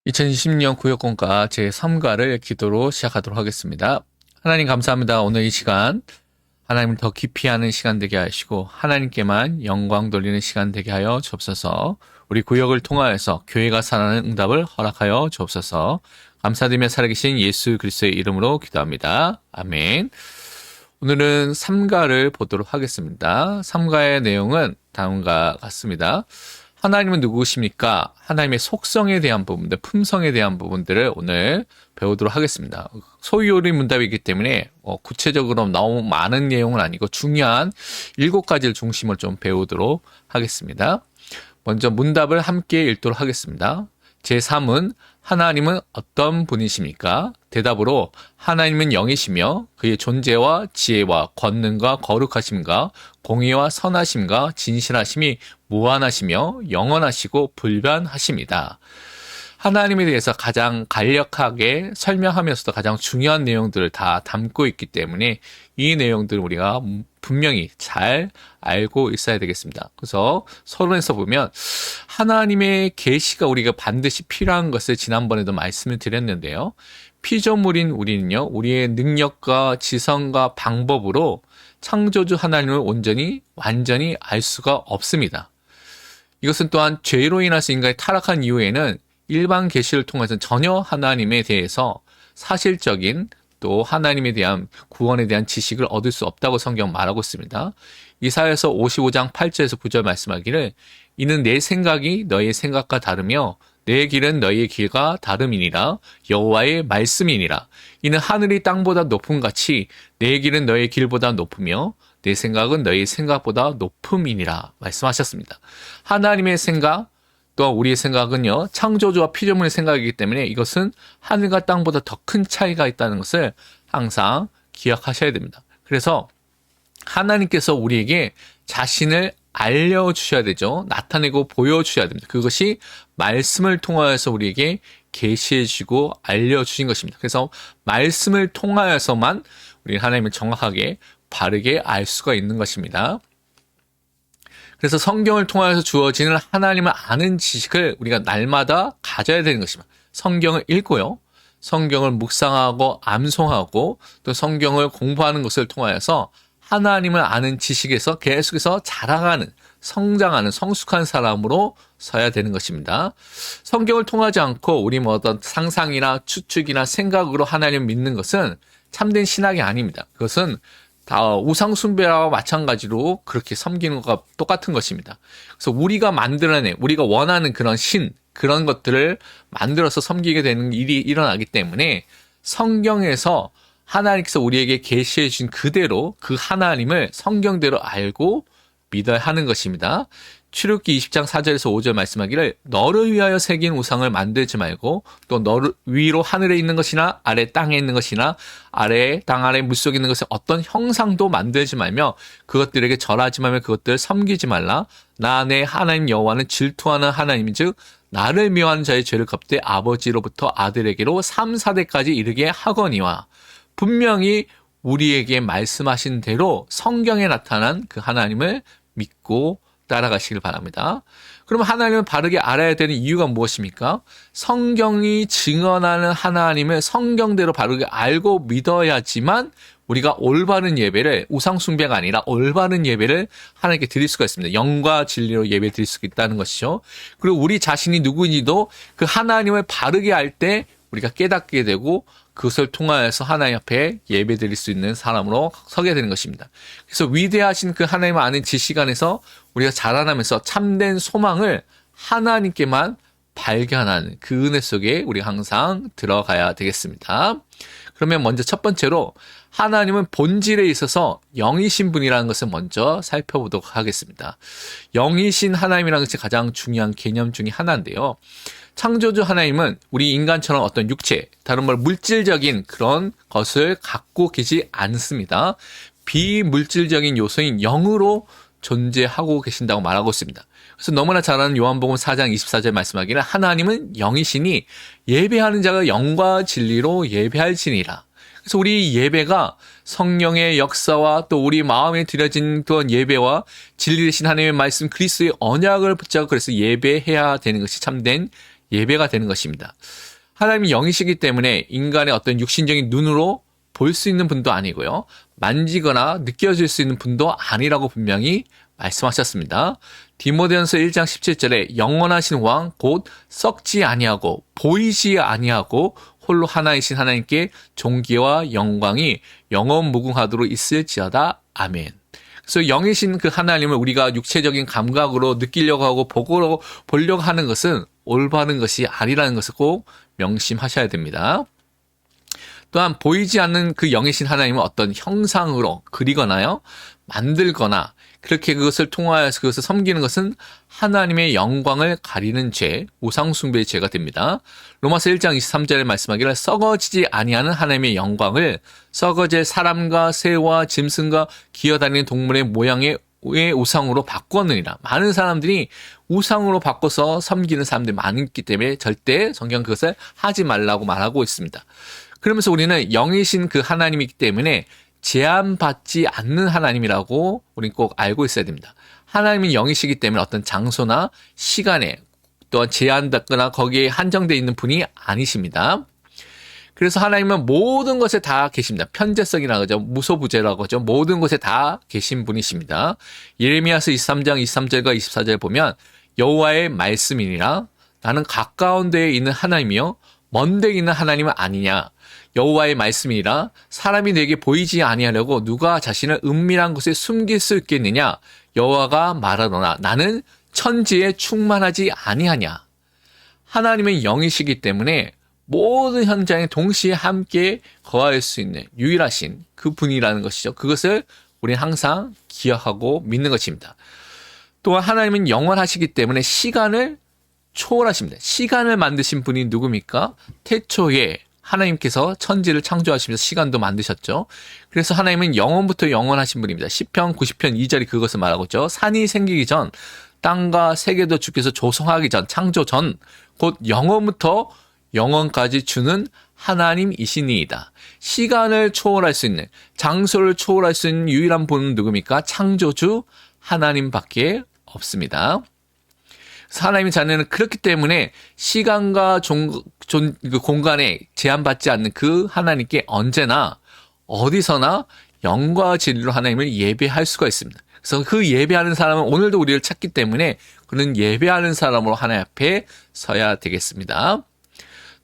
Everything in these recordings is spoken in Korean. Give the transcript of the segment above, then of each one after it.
2020년 구역공과 제3과를 기도로 시작하도록 하겠습니다. 하나님 감사합니다. 오늘 이 시간 하나님을 더 깊이 아는 시간 되게 하시고 하나님께만 영광 돌리는 시간 되게 하여 주옵소서. 우리 구역을 통하여서 교회가 살아나는 응답을 허락하여 주옵소서. 감사드리며 살아계신 예수 그리스도의 이름으로 기도합니다. 아멘. 오늘은 3가를 보도록 하겠습니다. 3가의 내용은 다음과 같습니다. 하나님은 누구십니까? 하나님의 속성에 대한 부분들, 품성에 대한 부분들을 오늘 배우도록 하겠습니다. 소요리 문답이기 때문에 구체적으로 너무 많은 내용은 아니고 중요한 7가지를 중심으로 좀 배우도록 하겠습니다. 먼저 문답을 함께 읽도록 하겠습니다. 제3은 하나님은 어떤 분이십니까? 대답으로 하나님은 영이시며 그의 존재와 지혜와 권능과 거룩하심과 공의와 선하심과 진실하심이 무한하시며 영원하시고 불변하십니다. 하나님에 대해서 가장 간략하게 설명하면서도 가장 중요한 내용들을 다 담고 있기 때문에 이 내용들을 우리가 분명히 잘 알고 있어야 되겠습니다. 그래서 서론에서 보면 하나님의 계시가 우리가 반드시 필요한 것을 지난번에도 말씀을 드렸는데요. 피조물인 우리는요, 우리의 능력과 지성과 방법으로 창조주 하나님을 완전히 알 수가 없습니다. 이것은 또한 죄로 인해서 인간이 타락한 이후에는 일반 계시를 통해서 전혀 하나님에 대해서 사실적인 또 하나님에 대한 구원에 대한 지식을 얻을 수 없다고 성경 말하고 있습니다. 이사야서 55장 8절에서 9절 말씀하기를 이는 내 생각이 너의 생각과 다르며 내 길은 너의 길과 다름이니라 여호와의 말씀이니라. 이는 하늘이 땅보다 높음 같이 내 길은 너의 길보다 높으며 내 생각은 너의 생각보다 높음이니라 말씀하셨습니다. 하나님의 생각 또한 우리의 생각은요, 창조주와 피조물의 생각이기 때문에 이것은 하늘과 땅보다 더 큰 차이가 있다는 것을 항상 기억하셔야 됩니다. 그래서 하나님께서 우리에게 자신을 알려주셔야 되죠. 나타내고 보여주셔야 됩니다. 그것이 말씀을 통하여서 우리에게 계시해 주시고 알려주신 것입니다. 그래서 말씀을 통하여서만 우리 하나님을 정확하게 바르게 알 수가 있는 것입니다. 그래서 성경을 통해서 주어지는 하나님을 아는 지식을 우리가 날마다 가져야 되는 것입니다. 성경을 읽고요. 성경을 묵상하고 암송하고 또 성경을 공부하는 것을 통하여서 하나님을 아는 지식에서 계속해서 자라가는, 성장하는 성숙한 사람으로 서야 되는 것입니다. 성경을 통하지 않고 우리 어떤 상상이나 추측이나 생각으로 하나님을 믿는 것은 참된 신학이 아닙니다. 그것은 다 우상 숭배와 마찬가지로 그렇게 섬기는 것과 똑같은 것입니다. 그래서 우리가 만들어낸, 우리가 원하는 그런 그런 것들을 만들어서 섬기게 되는 일이 일어나기 때문에 성경에서 하나님께서 우리에게 계시해 주신 그대로 그 하나님을 성경대로 알고 믿어야 하는 것입니다. 출애굽기 20장 4절에서 5절 말씀하기를 너를 위하여 새긴 우상을 만들지 말고 또 너를 위로 하늘에 있는 것이나 아래 땅에 있는 것이나 아래 땅 아래 물속에 있는 것을 어떤 형상도 만들지 말며 그것들에게 절하지 말며 그것들을 섬기지 말라. 나 내 하나님 여호와는 질투하는 하나님이즉 나를 미워하는 자의 죄를 갚되 아버지로부터 아들에게로 3, 4대까지 이르게 하거니와. 분명히 우리에게 말씀하신 대로 성경에 나타난 그 하나님을 믿고 따라가시길 바랍니다. 그럼 하나님을 바르게 알아야 되는 이유가 무엇입니까? 성경이 증언하는 하나님을 성경대로 바르게 알고 믿어야지만 우리가 올바른 예배를, 우상숭배가 아니라 올바른 예배를 하나님께 드릴 수가 있습니다. 영과 진리로 예배 드릴 수 있다는 것이죠. 그리고 우리 자신이 누구인지도 그 하나님을 바르게 알 때 우리가 깨닫게 되고 그것을 통하여서 하나님 앞에 예배 드릴 수 있는 사람으로 서게 되는 것입니다. 그래서 위대하신 그 하나님을 아는 지식 안에서 우리가 자라나면서 참된 소망을 하나님께만 발견하는 그 은혜 속에 우리가 항상 들어가야 되겠습니다. 그러면 먼저 첫 번째로 하나님은 본질에 있어서 영이신 분이라는 것을 먼저 살펴보도록 하겠습니다. 영이신 하나님이라는 것이 가장 중요한 개념 중에 하나인데요. 창조주 하나님은 우리 인간처럼 어떤 육체, 다른 말 물질적인 그런 것을 갖고 계시지 않습니다. 비물질적인 요소인 영으로 존재하고 계신다고 말하고 있습니다. 그래서 너무나 잘 아는 요한복음 4장 24절 말씀하기를 하나님은 영이시니 예배하는 자가 영과 진리로 예배할지니라. 그래서 우리 예배가 성령의 역사와 또 우리 마음에 드려진 그런 예배와 진리 되신 하나님의 말씀 그리스도의 언약을 붙잡고 그래서 예배해야 되는 것이 참된 예배가 되는 것입니다. 하나님이 영이시기 때문에 인간의 어떤 육신적인 눈으로 볼 수 있는 분도 아니고요. 만지거나 느껴질 수 있는 분도 아니라고 분명히 말씀하셨습니다. 디모데전서 1장 17절에 영원하신 왕 곧 썩지 아니하고 보이지 아니하고 홀로 하나이신 하나님께 존귀와 영광이 영원 무궁하도록 있을지어다. 아멘. 그래서 영이신 그 하나님을 우리가 육체적인 감각으로 느끼려고 하고 보려고 하는 것은 올바른 것이 아니라는 것을 꼭 명심하셔야 됩니다. 또한 보이지 않는 그 영이신 하나님은 어떤 형상으로 그리거나요, 만들거나 그렇게 그것을 통하여서 그것을 섬기는 것은 하나님의 영광을 가리는 죄, 우상숭배의 죄가 됩니다. 로마서 1장 23절에 말씀하기를 썩어지지 아니하는 하나님의 영광을 썩어질 사람과 새와 짐승과 기어다니는 동물의 모양의 우상으로 바꾸었느니라. 많은 사람들이 우상으로 바꿔서 섬기는 사람들이 많기 때문에 절대 성경 그것을 하지 말라고 말하고 있습니다. 그러면서 우리는 영이신 그 하나님이기 때문에 제한받지 않는 하나님이라고 우리는 꼭 알고 있어야 됩니다. 하나님은 영이시기 때문에 어떤 장소나 시간에 또한 제한받거나 거기에 한정되어 있는 분이 아니십니다. 그래서 하나님은 모든 것에 다 계십니다. 편재성이라고 하죠. 무소부재라고 하죠. 모든 것에 다 계신 분이십니다. 예레미야서 23장 23절과 24절 보면 여호와의 말씀이니라 나는 가까운 데에 있는 하나님이요 먼 데에 있는 하나님은 아니냐. 여호와의 말씀이라 사람이 내게 보이지 아니하려고 누가 자신을 은밀한 곳에 숨길 수 있겠느냐. 여호와가 말하노라 나는 천지에 충만하지 아니하냐. 하나님은 영이시기 때문에 모든 현장에 동시에 함께 거할 수 있는 유일하신 그 분이라는 것이죠. 그것을 우리는 항상 기억하고 믿는 것입니다. 또한 하나님은 영원하시기 때문에 시간을 초월하십니다. 시간을 만드신 분이 누굽니까? 태초에 하나님께서 천지를 창조하시면서 시간도 만드셨죠. 그래서 하나님은 영원부터 영원하신 분입니다. 시편 90편 2절이 그것을 말하고 있죠. 산이 생기기 전, 땅과 세계도 주께서 조성하기 전, 창조 전, 곧 영원부터 영원까지 주는 하나님이시니이다. 시간을 초월할 수 있는, 장소를 초월할 수 있는 유일한 분은 누굽니까? 창조주 하나님밖에 없습니다. 하나님의 자녀는 그렇기 때문에 시간과 그 공간에 제한받지 않는 그 하나님께 언제나 어디서나 영과 진리로 하나님을 예배할 수가 있습니다. 그래서 그 예배하는 사람은 오늘도 우리를 찾기 때문에 그는 예배하는 사람으로 하나님 앞에 서야 되겠습니다.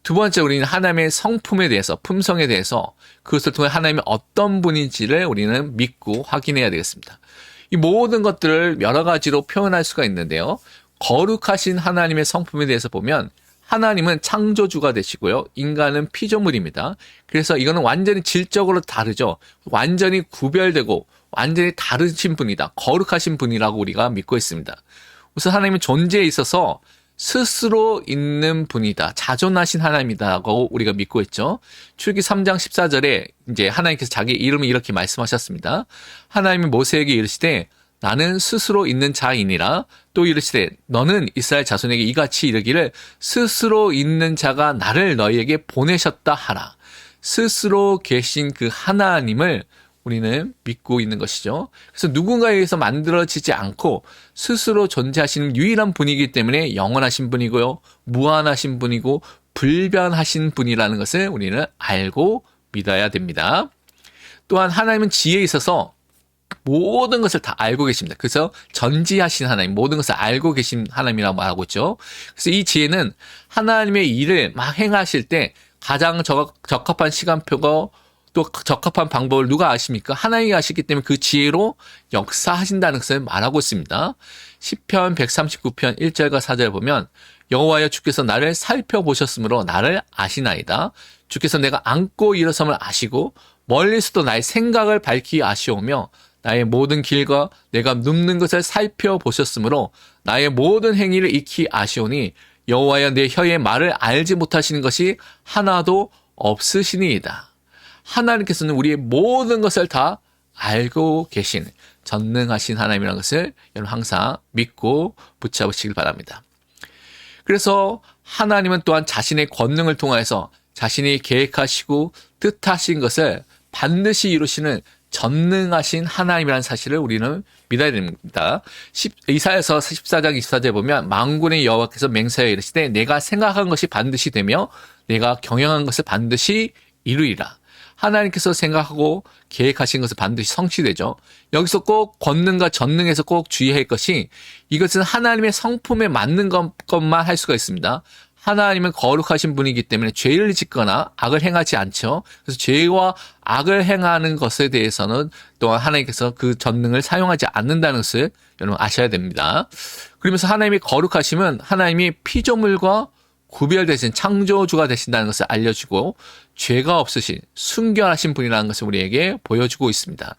두 번째, 우리는 하나님의 성품에 대해서, 품성에 대해서 그것을 통해 하나님이 어떤 분인지를 우리는 믿고 확인해야 되겠습니다. 이 모든 것들을 여러 가지로 표현할 수가 있는데요. 거룩하신 하나님의 성품에 대해서 보면 하나님은 창조주가 되시고요. 인간은 피조물입니다. 그래서 이거는 완전히 질적으로 다르죠. 완전히 구별되고 완전히 다르신 분이다. 거룩하신 분이라고 우리가 믿고 있습니다. 우선 하나님은 존재에 있어서 스스로 있는 분이다. 자존하신 하나님이다라고 우리가 믿고 있죠. 출애굽기 3장 14절에 이제 하나님께서 자기 이름을 이렇게 말씀하셨습니다. 하나님이 모세에게 이르시되 나는 스스로 있는 자이니라. 또 이르시되 너는 이스라엘 자손에게 이같이 이르기를 스스로 있는 자가 나를 너희에게 보내셨다 하라. 스스로 계신 그 하나님을 우리는 믿고 있는 것이죠. 그래서 누군가에 의해서 만들어지지 않고 스스로 존재하시는 유일한 분이기 때문에 영원하신 분이고요. 무한하신 분이고 불변하신 분이라는 것을 우리는 알고 믿어야 됩니다. 또한 하나님은 지혜에 있어서 모든 것을 다 알고 계십니다. 그래서 전지하신 하나님, 모든 것을 알고 계신 하나님이라고 말하고 있죠. 그래서 이 지혜는 하나님의 일을 막 행하실 때 가장 적합한 시간표가 또 적합한 방법을 누가 아십니까? 하나님이 아시기 때문에 그 지혜로 역사하신다는 것을 말하고 있습니다. 시편 139편 1절과 4절 보면 여호와여 주께서 나를 살펴보셨으므로 나를 아시나이다. 주께서 내가 앉고 일어섬을 아시고 멀리서도 나의 생각을 밝히 아시오며 나의 모든 길과 내가 눕는 것을 살펴보셨으므로 나의 모든 행위를 익히 아시오니 여호와여 내 혀의 말을 알지 못하시는 것이 하나도 없으시니이다. 하나님께서는 우리의 모든 것을 다 알고 계신 전능하신 하나님이라는 것을 여러분 항상 믿고 붙잡으시길 바랍니다. 그래서 하나님은 또한 자신의 권능을 통하여서 자신이 계획하시고 뜻하신 것을 반드시 이루시는 전능하신 하나님이라는 사실을 우리는 믿어야 됩니다. 이사야서 14장 24절에 보면 만군의 여호와께서 맹세하여 이르시되 내가 생각한 것이 반드시 되며 내가 경영한 것을 반드시 이루리라. 하나님께서 생각하고 계획하신 것은 반드시 성취되죠. 여기서 꼭 권능과 전능에서 꼭 주의해야 할 것이 이것은 하나님의 성품에 맞는 것만 할 수가 있습니다. 하나님은 거룩하신 분이기 때문에 죄를 짓거나 악을 행하지 않죠. 그래서 죄와 악을 행하는 것에 대해서는 또한 하나님께서 그 전능을 사용하지 않는다는 것을 여러분 아셔야 됩니다. 그러면서 하나님이 거룩하심은 하나님이 피조물과 구별되신 창조주가 되신다는 것을 알려주고 죄가 없으신 순결하신 분이라는 것을 우리에게 보여주고 있습니다.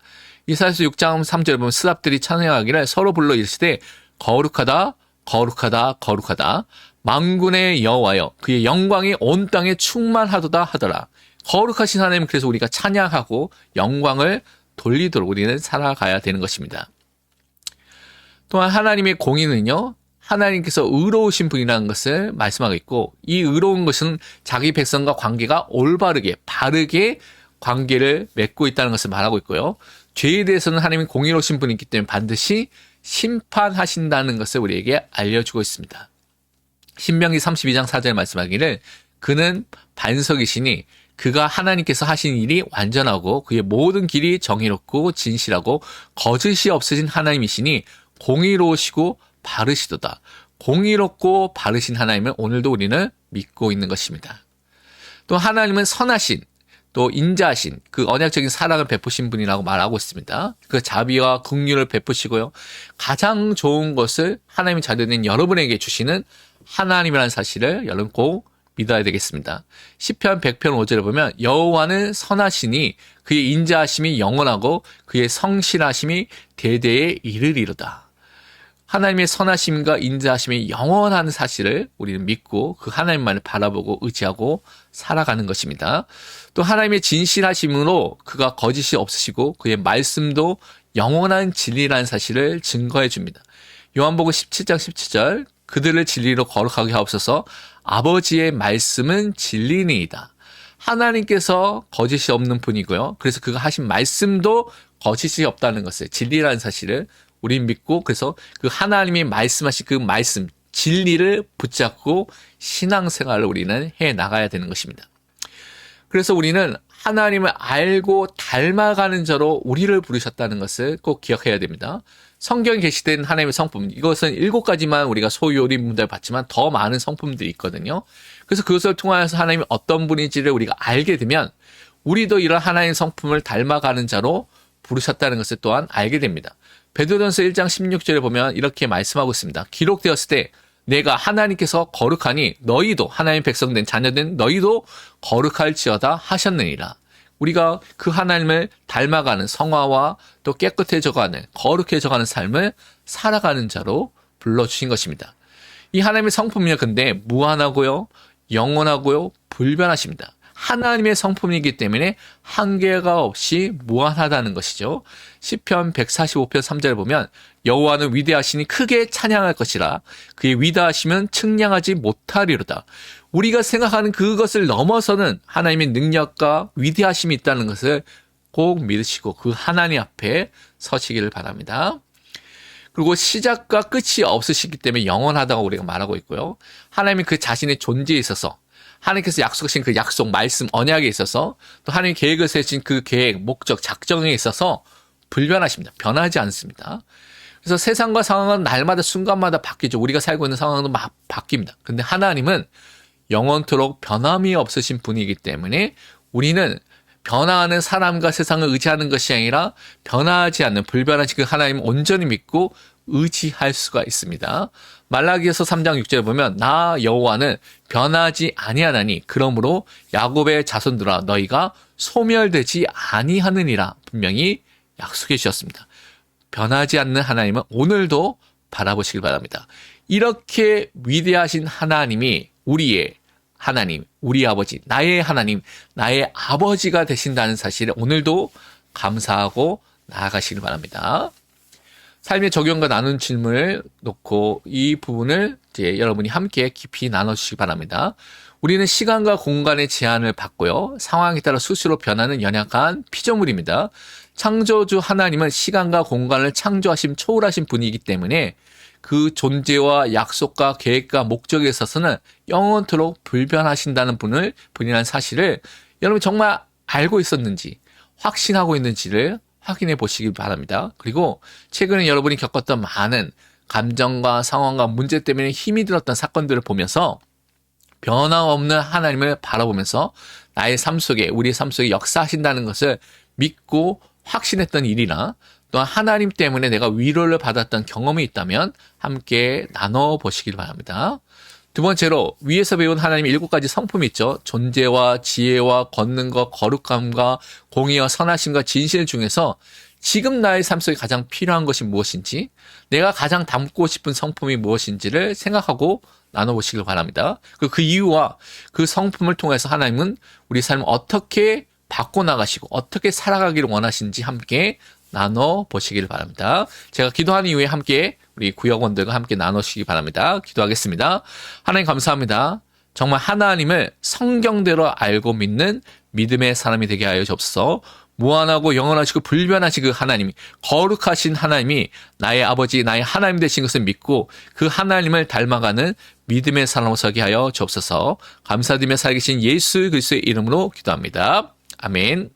이사야서 6장 3절에 보면 스랍들이 찬양하기를 서로 불러 이르시되 거룩하다 거룩하다 거룩하다 만군의 여호와여 그의 영광이 온 땅에 충만하도다 하더라. 거룩하신 하나님, 그래서 우리가 찬양하고 영광을 돌리도록 우리는 살아가야 되는 것입니다. 또한 하나님의 공의는요, 하나님께서 의로우신 분이라는 것을 말씀하고 있고, 이 의로운 것은 자기 백성과 관계가 올바르게 바르게 관계를 맺고 있다는 것을 말하고 있고요. 죄에 대해서는 하나님이 공의로우신 분이기 때문에 반드시 심판하신다는 것을 우리에게 알려주고 있습니다. 신명기 32장 4절에 말씀하기를 그는 반석이시니 그가 하나님께서 하신 일이 완전하고 그의 모든 길이 정의롭고 진실하고 거짓이 없으신 하나님이시니 공의로우시고 바르시도다. 공의롭고 바르신 하나님을 오늘도 우리는 믿고 있는 것입니다. 또 하나님은 선하신 또 인자하신 그 언약적인 사랑을 베푸신 분이라고 말하고 있습니다. 그 자비와 긍휼을 베푸시고요. 가장 좋은 것을 하나님의 자녀된 여러분에게 주시는 하나님이라는 사실을 여러분 꼭 믿어야 되겠습니다. 시편 100편 5절에 보면 여호와는 선하시니 그의 인자하심이 영원하고 그의 성실하심이 대대에 이르리로다. 하나님의 선하심과 인자하심이 영원한 사실을 우리는 믿고 그 하나님만을 바라보고 의지하고 살아가는 것입니다. 또 하나님의 진실하심으로 그가 거짓이 없으시고 그의 말씀도 영원한 진리라는 사실을 증거해 줍니다. 요한복음 17장 17절 그들을 진리로 거룩하게 하옵소서 아버지의 말씀은 진리니이다. 하나님께서 거짓이 없는 분이고요. 그래서 그가 하신 말씀도 거짓이 없다는 것을 진리라는 사실을 우린 믿고 그래서 그 하나님이 말씀하신 그 말씀 진리를 붙잡고 신앙생활을 우리는 해 나가야 되는 것입니다. 그래서 우리는 하나님을 알고 닮아가는 자로 우리를 부르셨다는 것을 꼭 기억해야 됩니다. 성경에 게시된 하나님의 성품, 이것은 7가지만 우리가 소요리 문답을 받지만 더 많은 성품들이 있거든요. 그래서 그것을 통하여서 하나님이 어떤 분인지를 우리가 알게 되면 우리도 이런 하나님의 성품을 닮아가는 자로 부르셨다는 것을 또한 알게 됩니다. 베드로전서 1장 16절에 보면 이렇게 말씀하고 있습니다. 기록되었을 때 내가 하나님께서 거룩하니 너희도 하나님의 백성된 자녀된 너희도 거룩할지어다 하셨느니라. 우리가 그 하나님을 닮아가는 성화와 또 깨끗해져가는 거룩해져가는 삶을 살아가는 자로 불러주신 것입니다. 이 하나님의 성품이요 근데 무한하고요 영원하고요 불변하십니다. 하나님의 성품이기 때문에 한계가 없이 무한하다는 것이죠. 시편 145편 3절을 보면 여호와는 위대하시니 크게 찬양할 것이라 그의 위대하시면 측량하지 못하리로다. 우리가 생각하는 그것을 넘어서는 하나님의 능력과 위대하심이 있다는 것을 꼭 믿으시고 그 하나님 앞에 서시기를 바랍니다. 그리고 시작과 끝이 없으시기 때문에 영원하다고 우리가 말하고 있고요. 하나님이 그 자신의 존재에 있어서 하나님께서 약속하신 그 약속, 말씀, 언약에 있어서 또 하나님의 계획을 세우신 그 계획, 목적, 작정에 있어서 불변하십니다. 변하지 않습니다. 그래서 세상과 상황은 날마다 순간마다 바뀌죠. 우리가 살고 있는 상황도 막 바뀝니다. 근데 하나님은 영원토록 변함이 없으신 분이기 때문에 우리는 변화하는 사람과 세상을 의지하는 것이 아니라 변화하지 않는 불변하신 그 하나님을 온전히 믿고 의지할 수가 있습니다. 말라기서 3장 6절에 보면 나 여호와는 변하지 아니하나니 그러므로 야곱의 자손들아 너희가 소멸되지 아니하느니라 분명히 약속해 주셨습니다. 변하지 않는 하나님은 오늘도 바라보시길 바랍니다. 이렇게 위대하신 하나님이 우리의 하나님, 우리 아버지, 나의 하나님, 나의 아버지가 되신다는 사실에 오늘도 감사하고 나아가시길 바랍니다. 삶의 적용과 나눈 질문을 놓고 이 부분을 이제 여러분이 함께 깊이 나눠주시기 바랍니다. 우리는 시간과 공간의 제한을 받고요. 상황에 따라 수시로 변하는 연약한 피조물입니다. 창조주 하나님은 시간과 공간을 창조하신 초월하신 분이기 때문에 그 존재와 약속과 계획과 목적에 있어서는 영원토록 불변하신다는 분이라는 사실을 여러분 정말 알고 있었는지 확신하고 있는지를 확인해 보시기 바랍니다. 그리고 최근에 여러분이 겪었던 많은 감정과 상황과 문제 때문에 힘이 들었던 사건들을 보면서 변함없는 하나님을 바라보면서 나의 삶 속에 우리의 삶 속에 역사하신다는 것을 믿고 확신했던 일이나 또한 하나님 때문에 내가 위로를 받았던 경험이 있다면 함께 나눠보시길 바랍니다. 두 번째로 위에서 배운 하나님의 7가지 성품이 있죠. 존재와 지혜와 권능과 거룩함과 공의와 선하심과 진실 중에서 지금 나의 삶 속에 가장 필요한 것이 무엇인지, 내가 가장 담고 싶은 성품이 무엇인지를 생각하고 나눠보시길 바랍니다. 그리고 그 이유와 그 성품을 통해서 하나님은 우리 삶을 어떻게 바꿔나가시고 어떻게 살아가기를 원하시는지 함께 나눠보시길 바랍니다. 제가 기도한 이후에 함께 우리 구역원들과 함께 나누시기 바랍니다. 기도하겠습니다. 하나님 감사합니다. 정말 하나님을 성경대로 알고 믿는 믿음의 사람이 되게 하여 주옵소서. 무한하고 영원하시고 불변하신 그 하나님이, 거룩하신 하나님이 나의 아버지, 나의 하나님 되신 것을 믿고 그 하나님을 닮아가는 믿음의 사람으로 서게 하여 주옵소서. 감사드리며 살아계신 예수 그리스도의 이름으로 기도합니다. 아멘.